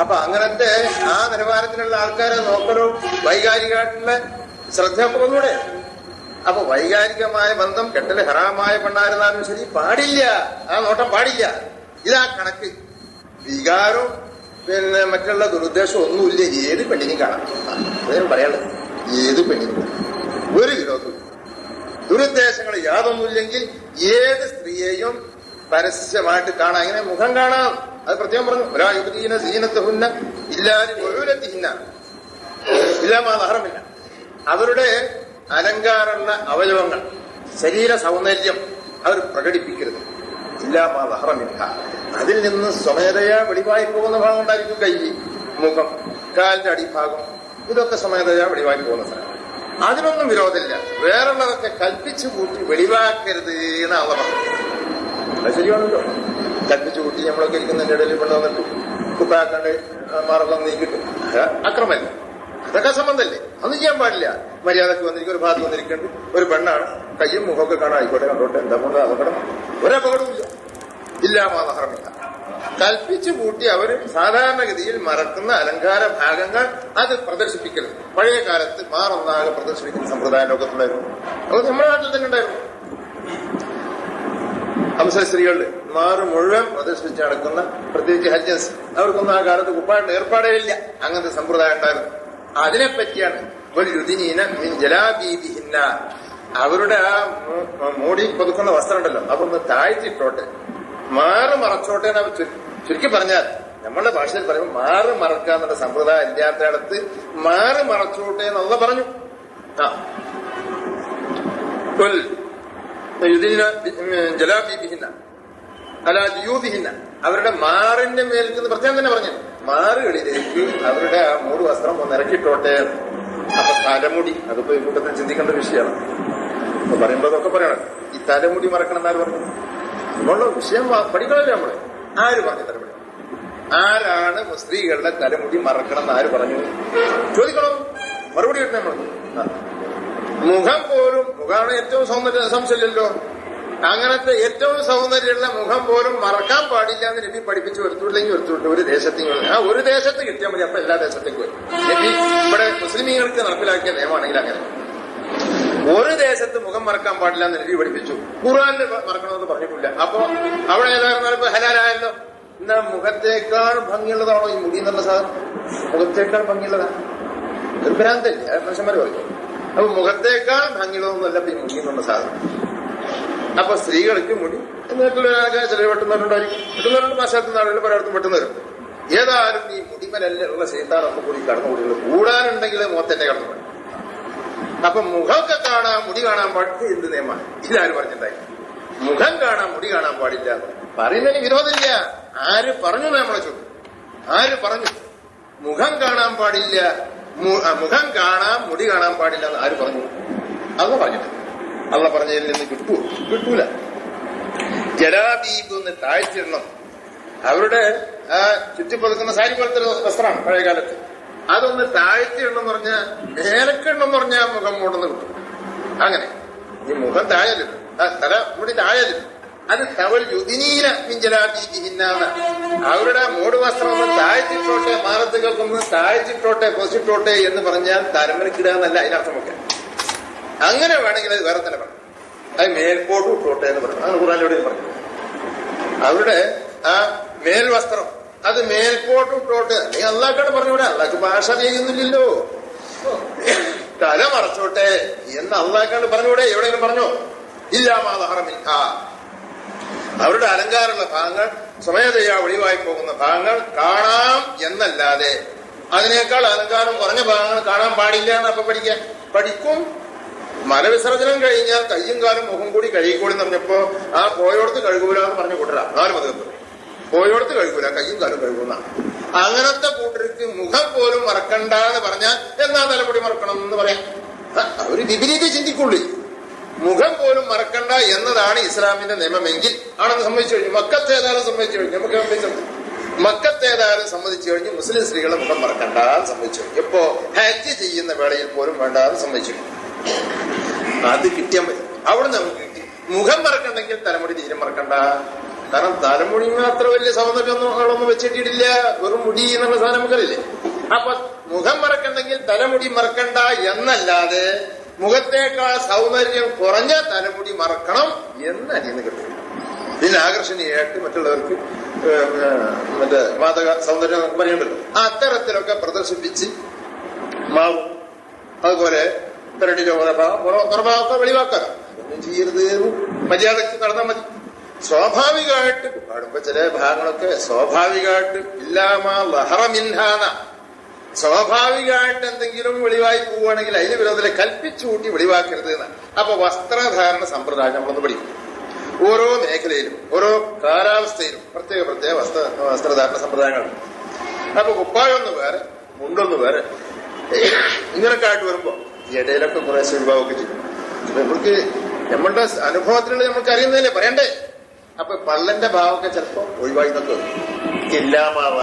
അപ്പൊ അങ്ങനത്തെ ആ നിലവാരത്തിലുള്ള ആൾക്കാരെ നോക്കലും വൈകാരികമായിട്ടുള്ള ശ്രദ്ധയൊക്കെ ഒന്നുകൂടെ. അപ്പൊ വൈകാരികമായ ബന്ധം കെട്ടല് ഹറാമായ പെണ്ണായിരുന്നാലും ശരി പാടില്ല, ആ നോട്ടം പാടില്ല. ഇതാ കണക്ക്. വികാരവും പിന്നെ മറ്റുള്ള ദുരുദ്ദേശം ഒന്നുമില്ല ഏത് പെണ്ണിനും കാണാം. അതേ പറയാനുള്ളത്, ഏത് പെണ്ണിനും ഒരു വിരോധവും ദുരുദ്ദേശങ്ങൾ യാതൊന്നുമില്ലെങ്കിൽ ഏത് സ്ത്രീയെയും പരസ്യമായിട്ട് കാണാം. ഇങ്ങനെ മുഖം കാണാം. അത് പ്രത്യേകം പറഞ്ഞു. ഒരാ യുവതീന സീനത്തുഹുന്ന ഇല്ലാതെ ഒഴുരത്തിഹിന്ന ഇല്ലാമാഹാരമില്ല. അവരുടെ അലങ്കാരമുള്ള അവയവങ്ങൾ, ശരീര സൗന്ദര്യം അവർ പ്രകടിപ്പിക്കരുത്. ഇല്ലാമാഹാരമില്ല. അതിൽ നിന്ന് സ്വമേധയാ വെളിവായി പോകുന്ന ഭാഗം ഉണ്ടായിരിക്കും. കൈ, മുഖം, കാലിന്റെ അടിഭാഗം, ഇതൊക്കെ സ്വമേധയാ വെളിവായി പോകുന്ന സ്ഥലം. അതിനൊന്നും വിരോധമില്ല. വേറുള്ളതൊക്കെ കൽപ്പിച്ചു കൂട്ടി വെളിവാക്കരുത് എന്നാണ് പറഞ്ഞു. അത് ശരിയാണല്ലോ. കൽപ്പിച്ചു കൂട്ടി നമ്മളൊക്കെ ഇരിക്കുന്നതിന്റെ ഇടയിൽ കൊണ്ടുവന്നിട്ട് കുപ്പാക്കാണ്ട് മാറെല്ലാം നീക്കിട്ടും അക്രമല്ലേ, അതൊക്കെ സംബന്ധമല്ലേ. അതൊന്നും ചെയ്യാൻ പാടില്ല. മര്യാദക്ക് വന്നിരിക്കും. ഒരു ഭാഗത്ത് വന്നിരിക്കേണ്ട ഒരു പെണ്ണാണ്, കയ്യും മുഖമൊക്കെ കാണാൻ ആയിക്കോട്ടെ, കണ്ടോട്ടെ, എന്താ കൊണ്ട് അപകടം, ഒരപകടമില്ല. ഇല്ലാമാഹാരമില്ല. കൽപ്പിച്ചു കൂട്ടി അവർ സാധാരണഗതിയിൽ മറക്കുന്ന അലങ്കാര ഭാഗങ്ങൾ അത് പ്രദർശിപ്പിക്കരുത്. പഴയ കാലത്ത് മാറൊന്നാകെ പ്രദർശിപ്പിക്കുന്ന സമ്പ്രദായം ലോകത്തുണ്ടായിരുന്നു. അത് നമ്മുടെ നാട്ടിൽ തന്നെ ഉണ്ടായിരുന്നു. ഹംസ സ്ത്രീകളിൽ മാറ് മുഴുവൻ പ്രദർശിപ്പിച്ച് നടക്കുന്ന, പ്രത്യേകിച്ച് ഹജ്ജൻസ്, അവർക്കൊന്നും ആ കാലത്ത് കുപ്പായിട്ട് ഏർപ്പാടേ ഇല്ല. അങ്ങനത്തെ സമ്പ്രദായം ഉണ്ടായിരുന്നു. അതിനെപ്പറ്റിയാണ് ജലാബീബിഹിന്ന, അവരുടെ ആ മൂടി പൊതുക്കുന്ന വസ്ത്രം ഉണ്ടല്ലോ, അതൊന്ന് താഴ്ത്തിട്ടോട്ടെ, മാറ് മറച്ചോട്ടെ എന്ന് ചുരുക്കി പറഞ്ഞാൽ, നമ്മളുടെ ഭാഷയിൽ പറയുമ്പോൾ മാറ് മറക്കാന്നുള്ള സമ്പ്രദായം ഇല്ലാത്തയിടത്ത് മാറ് മറച്ചോട്ടെ എന്നുള്ള പറഞ്ഞു. ജലാബീബിഹിന്ന അല്ല ജിയൂബിഹിന്ന, അവരുടെ മാറിന്റെ മേൽക്കുന്ന പ്രത്യേകം തന്നെ പറഞ്ഞു. മാറുകളിലേക്ക് അവരുടെ ആ മൂട് വസ്ത്രം ഒന്ന് ഇറക്കിയിട്ടോട്ടെ. അപ്പൊ തലമുടി, അതിപ്പോ ഈ കൂട്ടത്തിൽ ചിന്തിക്കേണ്ട വിഷയമാണ്. അപ്പൊ പറയുമ്പോ അതൊക്കെ പറയണം. ഈ തലമുടി മറക്കണം എന്നാര് പറഞ്ഞു? നമ്മളുടെ വിഷയം പഠിക്കണമല്ലോ നമ്മള്. ആര് പറഞ്ഞു തലമുടി? ആരാണ് സ്ത്രീകളുടെ തലമുടി മറക്കണം എന്ന് ആര് പറഞ്ഞു? ചോദിക്കണം, മറുപടി കിട്ടണം നമ്മൾ. മുഖം പോലും, മുഖമാണ് ഏറ്റവും സംശയമില്ലല്ലോ. അങ്ങനത്തെ ഏറ്റവും സൗന്ദര്യമുള്ള മുഖം പോലും മറക്കാൻ പാടില്ല എന്ന് നബി പഠിപ്പിച്ചു. വരുത്തുള്ളെങ്കിൽ വരുത്തുണ്ട്. ഒരു ദേശത്തേക്ക്, ആ ഒരു ദേശത്ത് കിട്ടിയാൽ മതി, അപ്പൊ എല്ലാ ദേശത്തേക്കും വരും. നബി ഇവിടെ മുസ്ലിമീങ്ങൾക്ക് നടപ്പിലാക്കിയ നിയമമാണെങ്കിൽ അങ്ങനെ ഒരു ദേശത്ത് മുഖം മറക്കാൻ പാടില്ല എന്ന് നബി പഠിപ്പിച്ചു. ഖുർആനിൽ മറക്കണമെന്ന് പറഞ്ഞിട്ടില്ല. അപ്പൊ അവിടെ ഏതായിരുന്നാലും ഹലാലായല്ലോ. എന്നാ മുഖത്തേക്കാൾ ഭംഗിയുള്ളതാണോ ഈ മുടി എന്നുള്ള സാധനം? മുഖത്തേക്കാൾ ഭംഗിയുള്ളതാണ്. ഒരു ഭ്രാന്തല്ലേ മനുഷ്യന്മാര് പറയും. അപ്പൊ മുഖത്തേക്കാൾ ഭംഗിയുള്ളതൊന്നുമല്ല ഈ മുടി എന്നുള്ള സാധനം. അപ്പൊ സ്ത്രീകൾക്ക് മുടി എന്നിട്ടുള്ള ചില വെട്ടുന്നവരുണ്ടായിരിക്കും. വെട്ടുന്നവരുണ്ട്, പാശ്ചാത്യ നാടുകളിൽ പലയിടത്തും വെട്ടുന്നവരും. ഏതായാലും ഈ മുടിമലുള്ള ശൈത്താനൊക്കെ കൂടി കടന്നുകൂടികൾ കൂടാനുണ്ടെങ്കിൽ മുഖത്തന്നെ കടന്നു. അപ്പൊ മുഖമൊക്കെ കാണാൻ മുടി കാണാൻ പാടില്ല. എന്ത് നിയമമാണ് ഇതാര് പറഞ്ഞിട്ടുണ്ടായി? മുഖം കാണാൻ മുടി കാണാൻ പാടില്ല പറയുന്നതിന് വിരോധമില്ല. ആര് പറഞ്ഞു? നമ്മളെ ചോദ്യം, ആര് പറഞ്ഞു? മുഖം കാണാൻ പാടില്ല, മുഖം കാണാൻ മുടി കാണാൻ പാടില്ല എന്ന് ആര് പറഞ്ഞു? അല്ല പറഞ്ഞിട്ട്. അല്ല പറഞ്ഞതിൽ നിന്ന് കിട്ടൂല. ജലാബീബ് ഒന്ന് താഴ്ത്തിടണം. അവരുടെ ആ ചുറ്റിപ്പതുക്കുന്ന സാരി പോലത്തെ വസ്ത്രമാണ് പഴയ കാലത്ത്. അതൊന്ന് താഴ്ത്തിടണം എന്ന് പറഞ്ഞാൽ, നേരക്കിടണം എന്ന് പറഞ്ഞാൽ മുഖം മൂടുന്ന് കിട്ടും. അങ്ങനെ ഈ മുഖം താഴലും തല മുടി താഴലും അത് തവൽ യുദിനീന മിഞ്ചലാബീബിഹിന്നാണ്. അവരുടെ മൂട് വസ്ത്രം ഒന്ന് താഴ്ത്തിട്ടോട്ടെ, മാനത്തുകൾക്കൊന്ന് താഴ്ത്തിട്ടോട്ടെ, പൊസിട്ടോട്ടെ എന്ന് പറഞ്ഞാൽ തലമുറക്കിടുക എന്നല്ല അതിനർത്ഥമൊക്കെ. അങ്ങനെ വേണമെങ്കിൽ അത് വേറെ തന്നെ പറഞ്ഞു. അത് മേൽപോട്ട് ഇട്ടോട്ടെ എന്ന് പറഞ്ഞു. അങ്ങനെ ഖുർആനിലൂടെ പറഞ്ഞു. അവരുടെ ആ മേൽവസ്ത്രം അത് മേൽപോട്ട് ഇട്ടോട്ടെ. അല്ലെങ്കിൽ അള്ളാഹ്ക്കാണ് പറഞ്ഞൂടെ, അള്ളാഹ്ക്ക് ഭാഷ ചെയ്യുന്നില്ലല്ലോ. തല മറച്ചോട്ടെ എന്ന് അള്ളാഹ്ക്കാണ് പറഞ്ഞൂടെ? എവിടെയെങ്കിലും പറഞ്ഞോ? ഇല്ലാമാഹാരമില്ല. അവരുടെ അലങ്കാരമുള്ള ഭാഗങ്ങൾ, സ്വമേധയാ ഒഴിവായി പോകുന്ന ഭാഗങ്ങൾ കാണാം എന്നല്ലാതെ അതിനേക്കാൾ അലങ്കാരം കുറഞ്ഞ ഭാഗങ്ങൾ കാണാൻ പാടില്ല എന്ന് അപ്പൊ പഠിക്കും. മലവിസർജനം കഴിഞ്ഞാൽ കയ്യും കാലും മുഖം കൂടി കഴുകിക്കൂടി എന്ന് പറഞ്ഞപ്പോ ആ പോയോടത്ത് കഴുകൂല എന്ന് പറഞ്ഞ കൂട്ടരാ. 4 മതം പോയോടത്ത് കഴുകൂല, കയ്യും കാലും കഴുകുന്ന അങ്ങനത്തെ കൂട്ടർക്ക് മുഖം പോലും മറക്കണ്ട എന്ന് പറഞ്ഞാൽ എന്നാ തലമുടി മറക്കണം എന്ന് പറയാം. അവര് വിപരീത ചിന്തിക്കുള്ളൂ. മുഖം പോലും മറക്കണ്ട എന്നതാണ് ഇസ്ലാമിന്റെ നിയമമെങ്കിൽ ആണെന്ന് സമ്മതിച്ചു കഴിഞ്ഞു. മക്കത്തേതായാലും സമ്മതിച്ചു കഴിഞ്ഞു. നമുക്ക് മക്കത്തേതായാലും സമ്മതിച്ചു കഴിഞ്ഞു. മുസ്ലിം സ്ത്രീകളെ മുഖം മറക്കണ്ട എന്ന് സമ്മതിച്ചു കഴിഞ്ഞു. എപ്പോ ഹജ്ജ് ചെയ്യുന്ന വേളയിൽ പോലും വേണ്ടാന്ന് സമ്മതിച്ചു. അത് കിട്ടിയാൽ മതി. അവിടെ നമുക്ക് കിട്ടി. മുഖം മറക്കണ്ടെങ്കിൽ തലമുടി തീരെ മറക്കണ്ട. കാരണം തലമുടി അത്ര വലിയ സൗന്ദര്യമൊന്നും വെച്ചിട്ടില്ല, വെറും മുടി എന്നുള്ള സാധനം നമുക്കറിയില്ലേ. അപ്പൊ മുഖം മറക്കണ്ടെങ്കിൽ തലമുടി മറക്കണ്ട എന്നല്ലാതെ മുഖത്തേക്കാൾ സൗന്ദര്യം കുറഞ്ഞ തലമുടി മറക്കണം എന്ന് അനിയന്ന് കിട്ടും. പിന്നെ ആകർഷണീയമായിട്ട് മറ്റുള്ളവർക്ക് മറ്റേ മാതക സൗന്ദര്യം പറയുന്നുണ്ടല്ലോ, അത്തരത്തിലൊക്കെ പ്രദർശിപ്പിച്ച് മാറും. അതുപോലെ പെരടിയിലെ പുറഭാഗമൊക്കെ വെളിവാക്കാം. ഒന്നും ചെയ്യരുത്, മര്യാദക്ക് നടന്നാൽ മതി. സ്വാഭാവികമായിട്ട് പാടുമ്പോ ചില ഭാഗങ്ങളൊക്കെ സ്വാഭാവികമായിട്ട് ഇല്ലാമാ ലഹറമിൻഹാന, സ്വാഭാവികമായിട്ട് എന്തെങ്കിലും വെളിവായി പോവുകയാണെങ്കിൽ അതിന് വിരോധത്തിൽ കൽപ്പിച്ചു കൂട്ടി വെളിവാക്കരുത് എന്ന്. അപ്പൊ വസ്ത്രധാരണ സമ്പ്രദായം നമ്മളൊന്ന് പഠിക്കും. ഓരോ മേഖലയിലും ഓരോ കാലാവസ്ഥയിലും പ്രത്യേക വസ്ത്രധാരണ സമ്പ്രദായങ്ങളുണ്ട്. അപ്പൊ കുപ്പായൊന്ന് വേറെ, മുണ്ടൊന്ന് വേറെ, ഇങ്ങനൊക്കെ ആയിട്ട് വരുമ്പോ ഇടയിലൊക്കെ കുറെ ഒഴിവാക്കുകയൊക്കെ ചെയ്യും. നമുക്ക് നമ്മളുടെ അനുഭവത്തിലുള്ള നമുക്ക് അറിയുന്നതല്ലേ പറയണ്ടേ. അപ്പൊ പള്ളന്റെ ഭാവമൊക്കെ ചിലപ്പോ ഒഴിവായി നോക്കും. ഇല്ലാമാവാ